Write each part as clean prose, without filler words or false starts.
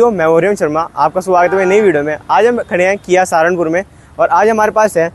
मैं ओरियम शर्मा, आपका स्वागत है मेरी नई वीडियो में। आज हम खड़े हैं किया सहारनपुर में और आज हमारे पास है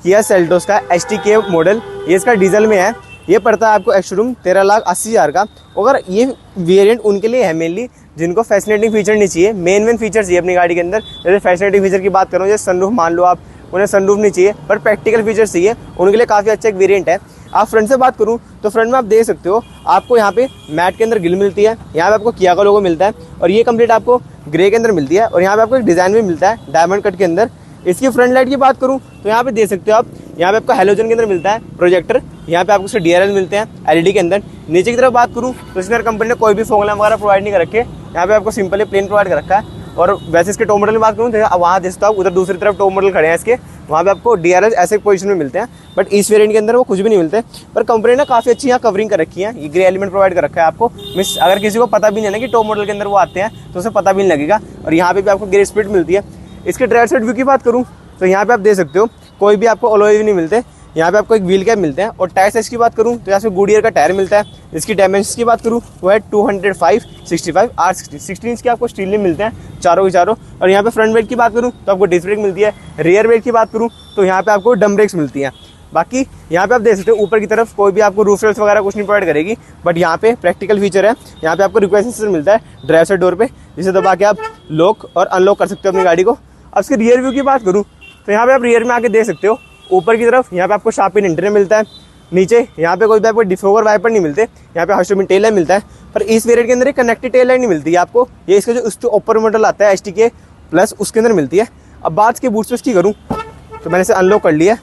किया सेल्टोस का STK मॉडल। ये इसका डीजल में है। ये पड़ता है आपको एक्स-शोरूम 13,80,000 का। अगर ये वेरिएंट उनके लिए है मेनली जिनको फैसिनेटिंग फीचर नहीं चाहिए, मेन फीचर चाहिए अपनी गाड़ी के अंदर। जैसे फैसिनेटिंग फीचर की बात करूँ, जैसे सनरूफ मान लो आप, उन्हें सनरूफ नहीं चाहिए पर प्रैक्टिकल फीचर चाहिए, उनके लिए काफ़ी अच्छा एक वेरिएंट है। आप फ्रंट से बात करूं तो फ्रंट में आप देख सकते हो, आपको यहाँ पे मैट के अंदर ग्रिल मिलती है, यहाँ पे आपको किया का लोगो मिलता है और ये कंप्लीट आपको ग्रे के अंदर मिलती है और यहाँ पे आपको एक डिज़ाइन भी मिलता है डायमंड कट के अंदर। इसकी फ्रंट लाइट की बात करूँ तो यहाँ पे देख सकते हो आप, यहाँ पे आपको हेलोजन के अंदर मिलता है प्रोजेक्टर, यहाँ पे आपको उसके DRL मिलते हैं LED के अंदर। नीचे की तरफ बात करूँ तो इसके अंदर कंपनी ने कोई भी फॉग लैंप वगैरह प्रोवाइड नहीं कर रखे, यहाँ पे आपको सिंपली प्लेन प्रोवाइड कर रखा है। और वैसे इसके टॉप मॉडल की बात करूँ तो वहाँ देखते हो आप, उधर दूसरी तरफ टॉप मॉडल खड़े हैं इसके, वहाँ पे आपको DRL ऐसे पोजीशन में मिलते हैं, बट इस वेरिएंट के अंदर वो कुछ भी नहीं मिलते। पर कंपनी ने काफ़ी अच्छी यहाँ कवरिंग कर रखी है, ये ग्रे एलिमेंट प्रोवाइड कर रखा है आपको। मिस अगर किसी को पता भी नहीं है ना कि टॉप मॉडल के अंदर वो आते हैं तो उसे पता भी नहीं लगेगा। और यहाँ पे भी आपको ग्रे स्प्लिट मिलती है। इसके ड्राइवर साइड व्यू की बात करूँ तो यहाँ पे आप देख सकते हो, कोई भी आपको अलॉय भी नहीं मिलते। यहाँ पे आपको एक व्हील कैप मिलते हैं। और टायर साइज की बात करूँ तो यहाँ से गुडियर का टायर मिलता है। इसकी डायमेंशन की बात करूँ वो है 205/65 R60, 16 इंच के आपको स्टील में मिलते हैं चारों के चारों। और यहाँ पे फ्रंट ब्रेक की बात करूँ तो आपको डिस्क ब्रेक मिलती है। रियर ब्रेक की बात करूँ तो यहाँ पे आपको डम ब्रेक्स मिलती हैं। बाकी यहाँ पे आप देख सकते हो, ऊपर की तरफ कोई भी आपको रूफ रेल्स वगैरह कुछ नहीं प्रोवाइड करेगी, बट यहाँ पे प्रैक्टिकल फीचर है। यहाँ पे आपको रिक्वेस्ट सेंसर मिलता है ड्राइवर साइड डोर पे, जिसे दबा के आप लॉक और अनलॉक कर सकते हो अपनी गाड़ी को। अब इसके रियर व्यू की बात करूँ तो यहाँ पे आप रियर में आके देख सकते हो, ऊपर की तरफ यहाँ पे आपको शार्प इन एंटीना मिलता है। नीचे यहाँ पे कोई भी आपको डिफोगर वाइपर नहीं मिलते, यहाँ पे हॉस्टोमिन टेल लाइट मिलता है। पर इस वेरिएंट के अंदर एक कनेक्टेड टेल लाइट नहीं मिलती है आपको, ये इसका जो उसके ऊपर मॉडल आता है STK प्लस, उसके अंदर मिलती है। अब बात के बूट स्पेस की करूँ तो मैंने इसे अनलॉक कर लिया।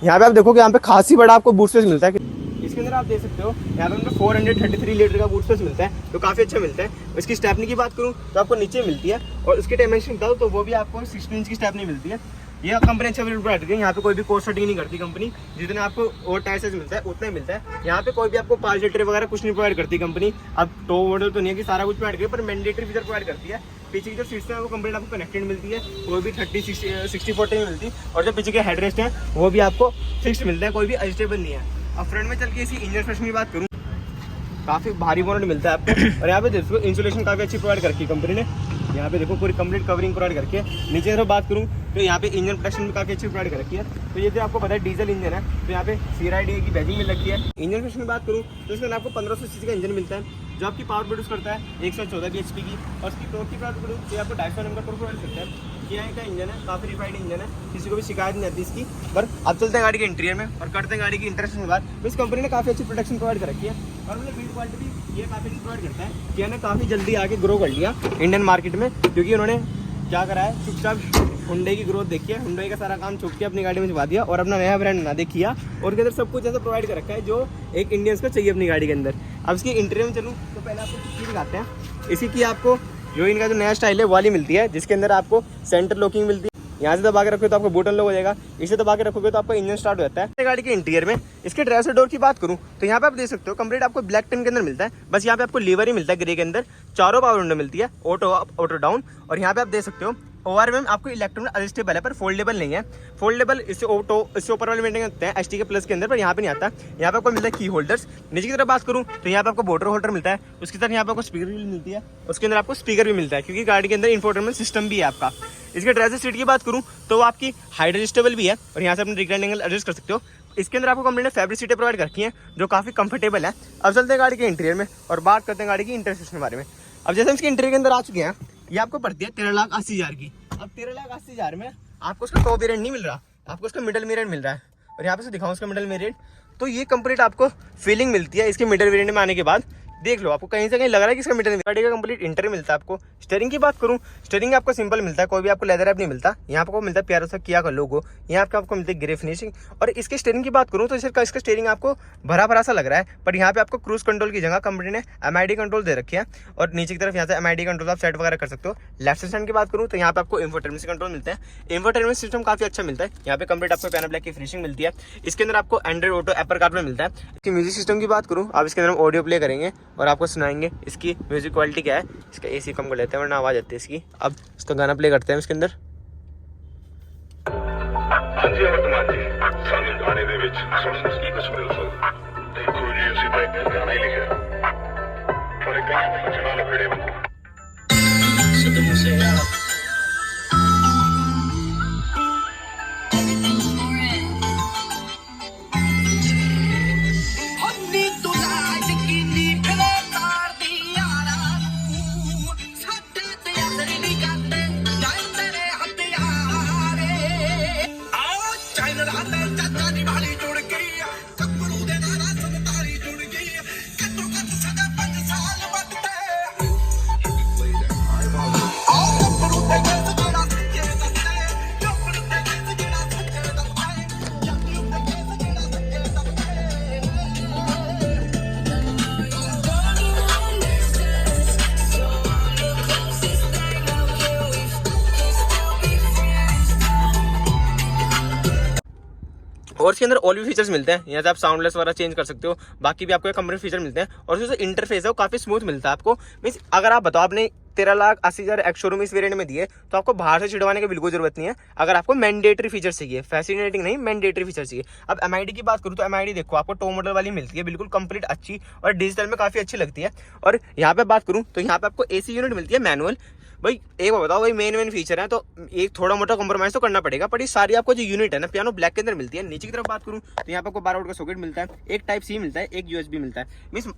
यहाँ पे आप देखोगे यहाँ पे खासी बड़ा आपको बूट स्पेस मिलता है। इसके अंदर आप देख सकते हो, यहाँ पे हमको 433 लीटर का बूट स्पेस मिलता है, तो काफ़ी अच्छा मिलता है। इसकी स्टेपनी की बात करूँ तो आपको नीचे मिलती है। और इसके डायमेंशन बताओ तो वो भी आपको 16 इंच की स्टेपनी मिलती है। ये कंपनी अच्छा वेरिएंट प्रोवाइड करती है। यहाँ पे कोई भी कोस्ट सेटिंग नहीं करती कंपनी, जितने आपको और टायर साइज मिलता है उतना ही मिलता है। यहाँ पे कोई भी आपको पार्सल वगैरह कुछ नहीं प्रोवाइड करती कंपनी। अब टॉप मॉडल तो नहीं है कि सारा कुछ प्रोवाइड करे, पर मैंडेटरी फीचर प्रोवाइड करती है। पीछे की जो सीट्स है वो कंपनी आपको कनेक्टेड मिलती है, वो भी 30-60-40 में मिलती है। और जो पीछे के हेडरेस्ट है वो भी आपको फिक्स्ड मिलता है, कोई भी एडजस्टेबल नहीं है। अब फ्रंट में चल के इसकी इंजन फ्रेशन की बात करूँ, काफ़ी भारी बोनट मिलता है आपको। और यहाँ पे देखो इंसुलेशन काफ़ी अच्छी प्रोवाइड कर रखी है कंपनी ने। यहाँ पे देखो पूरी कंप्लीट कवरिंग प्रोवाइड करके है। नीचे अगर बात करूँ तो यहाँ पे इंजन प्रोटेक्शन भी काफ़ी अच्छी प्रोवाइड कर रखी है। तो ये जो आपको पता है डीजल इंजन है, तो यहाँ पे CRID की बैजिंग मिल रखी है। इंजन प्रोटेक्शन की बात करूँ तो इसमें आपको 1500 cc का इंजन मिलता है, जो आपकी पावर प्रोड्यूस करता है 114 bhp की। और इसकी टॉर्क की बात करूँ तो आपको 250 Nm का टॉर्क प्रोवाइड करता है। किया का इंजन है, काफ़ी रिफाइंड इंजन है, किसी को भी शिकायत नहीं आती इसकी। पर अब चलते हैं गाड़ी के इंटीरियर में और करते हैं गाड़ी की इंटरेक्शन के बाद। इस कंपनी ने काफ़ी अच्छी प्रोटेक्शन प्रोवाइड कर रखी है और मतलब बिल्ड क्वालिटी भी ये काफ़ी अच्छी प्रोवाइड करता है। किया ने काफ़ी जल्दी आगे ग्रो कर लिया इंडियन मार्केट में, क्योंकि उन्होंने क्या करा है, चुपचाप हुंडई की ग्रोथ देखी है, हुंडई का सारा काम छुप के अपनी गाड़ी में छुपा दिया और अपना नया ब्रांड बना दे किया। और उसके अंदर सब कुछ ऐसा प्रोवाइड कर रखा है जो एक इंडियंस को चाहिए अपनी गाड़ी के अंदर। अब इसकी इंटीरियर में चलूँ तो पहले आपको चीज़ दिखाते हैं। इसी की आपको जो इनका जो नया स्टाइल है वाली मिलती है, जिसके अंदर आपको सेंटर लॉकिंग मिलती है। यहाँ से दबा के रखोगे तो आपको बटन लॉक हो जाएगा, इसे दबा के रखोगे तो आपका इंजन स्टार्ट हो जाता है। गाड़ी के इंटीरियर में इसके ड्राइवर डोर की बात करूँ तो यहाँ पे आप देख सकते हो कंप्लीट आपको ब्लैक टन के अंदर मिलता है। बस यहाँ पे आपको लीवर ही मिलता है ग्रे के अंदर, चारों पावर विंडो मिलती है, ऑटो अप ऑटो डाउन। और यहाँ पे आप देख सकते हो ORM आपको इलेक्ट्रॉनिक एडजस्टेबल है पर फोल्डेबल नहीं है। फोल्डेबल इससे ऊपर वाले मेंटेन करते हैं STK प्लस के अंदर, पर यहाँ पे नहीं आता। यहाँ पे आपको मिलता है की होल्डर्स। नीचे की तरफ बात करूँ तो यहाँ पे आपको वाटर होल्डर मिलता है, उसकी तरफ यहाँ पे आपको स्पीकर भी मिलती है, उसके अंदर आपको स्पीकर भी मिलता है, क्योंकि गाड़ी के अंदर इंफोटेनमेंट सिस्टम भी है आपका। इसके ड्राइवर सीट की बात करूँ तो वो आपकी हाइट एडजस्टेबल भी है और यहाँ से अपने रिक्लाइन एंगल एडजस्ट कर सकते हो। इसके अंदर आपको कंपनी ने फैब्रिक सीटें प्रोवाइड रखी हैं जो काफ़ी कंफर्टेबल है। अब चलते हैं गाड़ी के इंटीरियर में और बात करते हैं गाड़ी की इंटरसेक्शन के बारे में। अब जैसे हम इसके इंटीरियर के अंदर आ चुके हैं, ये आपको पड़ती है 13,80,000 की। अब 13,80,000 में आपको उसका टॉप वेरिएंट नहीं मिल रहा, आपको उसका मिडल वेरिएंट मिल रहा है। और यहाँ पे से दिखाऊँ उसका मिडल वेरिएंट, तो ये कंप्लीट आपको फीलिंग मिलती है इसके मिडल वेरिएंट में आने के बाद। देख लो, आपको कहीं से कहीं लग रहा है कि इसका मीटर गाड़ी का कंप्लीट इंटर मिलता है आपको। स्टीयरिंग की बात करूँ, स्टीयरिंग आपको सिंपल मिलता है, कोई भी आपको लेदर ऐप नहीं मिलता। यहाँ आपको मिलता है प्यारा सा किया का लोगो, यहाँ पे आपको मिलती है ग्रे फिनिशिंग। और इसके स्टीयरिंग की बात करूँ तो इसका स्टीयरिंग आपको भरा भरा सा लग रहा है, पर यहाँ पे आपको क्रूज कंट्रोल की जगह कंपनी ने MID कंट्रोल दे रखे हैं। और नीचे की तरफ यहाँ से MID कंट्रोल आप सेट वगैरह कर सकते हो। लेफ्ट स्टैंड की बात करूँ तो यहाँ पे आपको इंफोटेनमेंट कंट्रोल मिलता है। इंफोटेनमेंट सिस्टम काफी अच्छा मिलता है। यहाँ पे कंप्लीट आपको पैनल ब्लैक की फिनिशिंग मिलती है। इसके अंदर आपको एंड्रॉइड ऑटो एपर कारप्ले मिलता है। इसकी म्यूजिक सिस्टम की बात करूँ, आप इसके अंदर हम ऑडियो प्ले करेंगे और आपको सुनाएंगे इसकी म्यूजिक क्वालिटी क्या है। इसका AC कम कर लेते हैं वरना आवाज आती है इसकी। अब इसका गाना प्ले करते हैं इसके अंदर। और इसके अंदर और भी फीचर्स मिलते हैं। यहाँ से आप साउंडलेस वगैरह चेंज कर सकते हो, बाकी भी आपको कंपनी फीचर मिलते हैं। और जो इंटरफेस है वो काफी स्मूथ मिलता है आपको। मीन्स अगर आप बताओ आपने 13,80,000 एक्स शोरूम इस वेरिएंट में दिए तो आपको बाहर से छिड़वाने की बिल्कुल जरूरत नहीं है। अगर आपको मैंडेटरी फीचर चाहिए, फैसिनेटिंग नहीं, मैंडेटरी फीचर चाहिए। अब MID की बात करूँ तो MID देखो आपको टॉप मॉडल वाली मिलती है, बिल्कुल कंप्लीट अच्छी और डिजिटल में काफी अच्छी लगती है। और यहाँ पे बात करूँ तो यहाँ पे आपको AC यूनिट मिलती है मैनुअल। भाई एक बात बताओ, भाई मेन फीचर है तो एक थोड़ा मोटा कॉम्प्रोमाइज तो करना पड़ेगा, पर ये सारी आपको जो यूनिट है ना पियानो ब्लैक के अंदर मिलती है। नीचे की तरफ बात करूँ तो यहाँ पे आपको 12 वोल्ट का सॉकेट मिलता है, एक Type-C मिलता है, एक USB मिलता है। मींस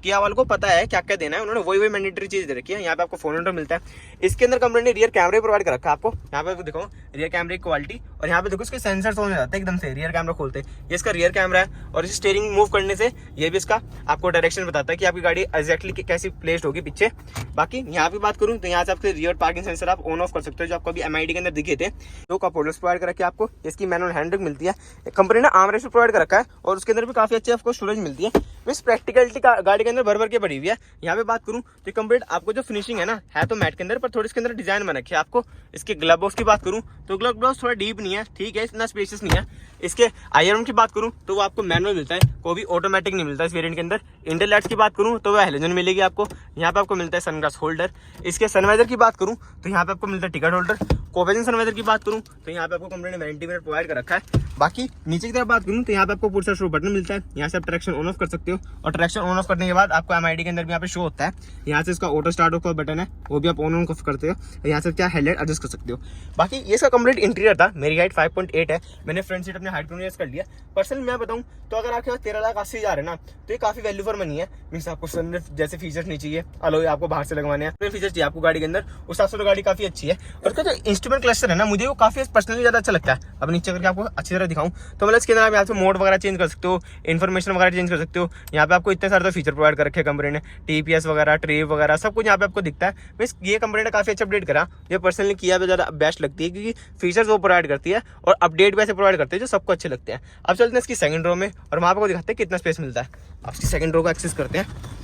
किया वालों को पता है क्या क्या देना है, उन्होंने वही मैंडेटरी चीज दे रखी है। यहाँ पे आपको फोन होल्डर मिलता है। इसके अंदर कंपनी ने रियर कैमरे प्रोवाइड कर रखा है आपको। यहाँ पे देखो रियर कैमरे की क्वालिटी, और यहाँ पे देखो इसके सेंसर ऑन हो जाते हैं एकदम से रियर कैमरा खोलते हैं। ये इसका रियर कैमरा है, और इस स्टीयरिंग मूव करने से ये भी इसका आपको डायरेक्शन बताता है कि आपकी गाड़ी एग्जैक्टली कैसी प्लेस्ड होगी पीछे। बाकी यहाँ पे बात करूँ तो यहाँ से आपके रियर पार्किंग सेंसर आप ऑन ऑफ कर सकते हो, जो आपको अभी MID के अंदर दिखे थे। दो कप होल्डर्स प्रोवाइड कर रखे आपको। इसकी मैनुअल हैंड ब्रेक मिलती है, कंपनी ने आर्मरेस्ट प्रोवाइड कर रखा है, और उसके अंदर भी काफी अच्छी आपको स्टोरेज मिलती है। मींस प्रैक्टिकलिटी गाड़ी के अंदर भर के पड़ी हुई है। यहाँ पे बात करूँ तो कंप्लीट आपको जो फिनिशिंग है ना, है तो मैट के अंदर, पर थोड़ी इसके अंदर डिजाइन बना रखी है आपको। इसके ग्लव बॉक्स की बात करूँ तो ग्लव बॉक्स थोड़ा डीप नहीं है, ठीक है, इतना स्पेशियस नहीं है। इसके IRM की बात करूँ तो वो आपको मैनुअल मिलता है, कोई भी ऑटोमेटिक नहीं मिलता इस वेरिएंट के अंदर। इंटरलाइट्स की बात करूँ तो वो हेलोजन मिलेगी आपको। यहाँ पे आपको मिलता है सनग्लास होल्डर। इसके सनवाइजर की बात करूँ तो यहाँ पे आपको मिलता है टिकट होल्डर। कोवेजन सनवाइजर की बात करूँ तो यहाँ पे आपको कंपनी ने वारंटी मिनट प्रोवाइड कर रखा है। बाकी नीचे की तरफ बात करूँ तो यहाँ पे आपको पुश और शो बटन मिलता है। यहाँ से आप ट्रैक्शन ऑन ऑफ कर सकते हो, और ट्रैक्शन ऑन ऑफ करने के बाद आपको MID के अंदर भी यहाँ पे शो होता है। यहाँ से इसका ऑटो स्टार्ट का बटन है, वो भी आप ऑन ऑफ करते हो। यहाँ से क्या हेडलाइट एडजस्ट कर सकते हो। बाकी ये इसका कंप्लीट इंटीरियर था। मेरी हाइट 5.8 है, मैंने फ्रंट सीट अपने हाइट को एडजस्ट कर लिया। पर्सनली मैं बताऊँ तो अगर आपके पास 13,80,000 है ना, तो ये काफी वैल्यू फॉर मनी है। मीन्स आपको सनरूफ जैसे फीचर्स नहीं चाहिए, अलॉय आपको बाहर से लगवाने हैं, फीचर चाहिए आपको गाड़ी के अंदर, उस हिसाब से गाड़ी काफी अच्छी है। और उसका जो इंस्ट्रूमेंट क्लस्टर है ना, मुझे वो काफी पर्सनली ज्यादा अच्छा लगता है। अब नीचे करके आपको अच्छी तरह दिखाऊं तो मतलब इसके अंदर आप यहाँ से मोड वगैरह चेंज कर सकते हो, इन्फॉर्मेशन वगैरह चेंज कर सकते हो। यहाँ पे आपको इतने सारे फीचर प्रोवाइड कर रखे हैं कंपनी ने, TPS वगैरह, ट्रेव वगैरह सब कुछ यहाँ पे आपको दिखता है। मींस ये कंपनी ने काफी अच्छा अपडेट करा, ये पर्सनली किया भी ज्यादा बेस्ट लगती है, क्योंकि फीचर्स वो प्रोवाइड करती है और अपडेट भी ऐसे प्रोवाइड करते हैं जो सबको अच्छे लगते हैं। अब चलते हैं इसकी सेकंड रो में, और वहाँ पे दिखाते हैं कितना स्पेस मिलता है। आप इसकी सेकंड रो को एक्सेस करते हैं।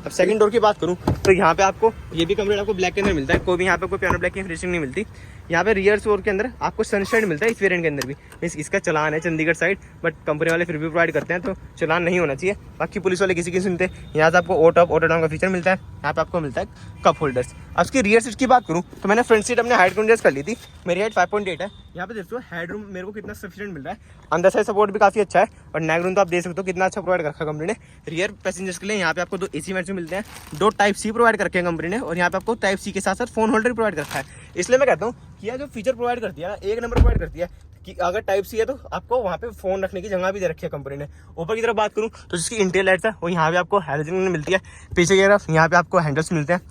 अब सेकंड डोर की बात करूँ तो यहाँ पे आपको ये भी कंप्लीट आपको ब्लैक के अंदर मिलता है, कोई भी यहाँ पे कोई पियानो ब्लैक की फिनिशिंग नहीं मिलती। यहाँ पे रियर डोर के अंदर आपको सनशाइड मिलता है इस वेरिएंट के अंदर भी। इसका चलान है चंडीगढ़ साइड, बट कंपनी वाले फिर भी प्रोवाइड करते हैं, तो चलान नहीं होना चाहिए। बाकी पुलिस वाले किसी की सुनते। यहाँ से आपको ऑटो अप ऑटो डाउन का फीचर मिलता है। यहाँ पे आपको मिलता है कप होल्डर्स। अब इसकी रियर सीट की बात करूँ तो मैंने फ्रंट सीट अपने हाइट को एडजस्ट कर ली थी, मेरी हाइट 5.8 है। यहाँ पे देखो हेडरूम मेरे को कितना सफिशिएंट मिल रहा है, अंदर साइड सपोर्ट भी काफी अच्छा है, और नेक रूम तो आप देख सकते हो कितना अच्छा प्रोवाइड कर रखा है कंपनी ने। रियर पैसेंजर्स के लिए यहाँ पे आपको 2 AC वेंट्स मिलते हैं, 2 Type-C प्रोवाइड कर रखे हैं कंपनी ने, और यहाँ पे आपको Type-C के साथ साथ फोन होल्डर प्रोवाइड कर रखा है। इसलिए मैं कहता हूँ कि यह जो फीचर प्रोवाइड करती है ना, एक नंबर प्रोवाइड करती है, कि अगर Type-C है तो आपको वहाँ पे फोन रखने की जगह भी दे रखी है कंपनी ने। ऊपर की तरफ बात करूँ तो जिसकी इंटीरियर लाइट्स है वो यहाँ पे आपको हेलोजन में मिलती है। पीछे की तरफ यहाँ पे आपको हैंडल्स मिलते हैं,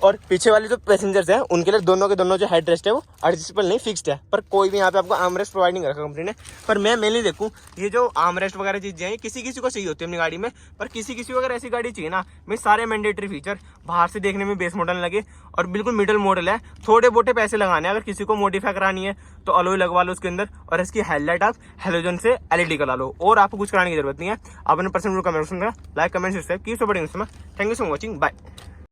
और पीछे वाले जो पैसेंजर्स हैं उनके लिए दोनों के दोनों जो हेड रेस्ट है वो एडजस्टेबल नहीं, फिक्स्ड है। पर कोई भी यहाँ पे आपको आर्म रेस्ट प्रोवाइड नहीं कर रखा कंपनी ने। पर मैं मेनली देखूँ ये जो आर्म रेस्ट वगैरह चीजें हैं किसी किसी को चाहिए होती है अपनी गाड़ी में, पर किसी किसी को अगर ऐसी गाड़ी चाहिए ना, मैं सारे मैंडेटरी फीचर बाहर से देखने में बेस मॉडल लगे और बिल्कुल मिडल मॉडल है, थोड़े बोटे पैसे लगाने हैं। अगर किसी को मॉडिफाई करानी है तो अलॉय लगवा लो उसके अंदर, और इसकी हेडलाइट आप हेलोजन से LED करा लो, और आपको कुछ कराने की जरूरत नहीं है। आप अपने personal comment like comment subscribe की सपोर्टिंग। Thank you so much watching, bye.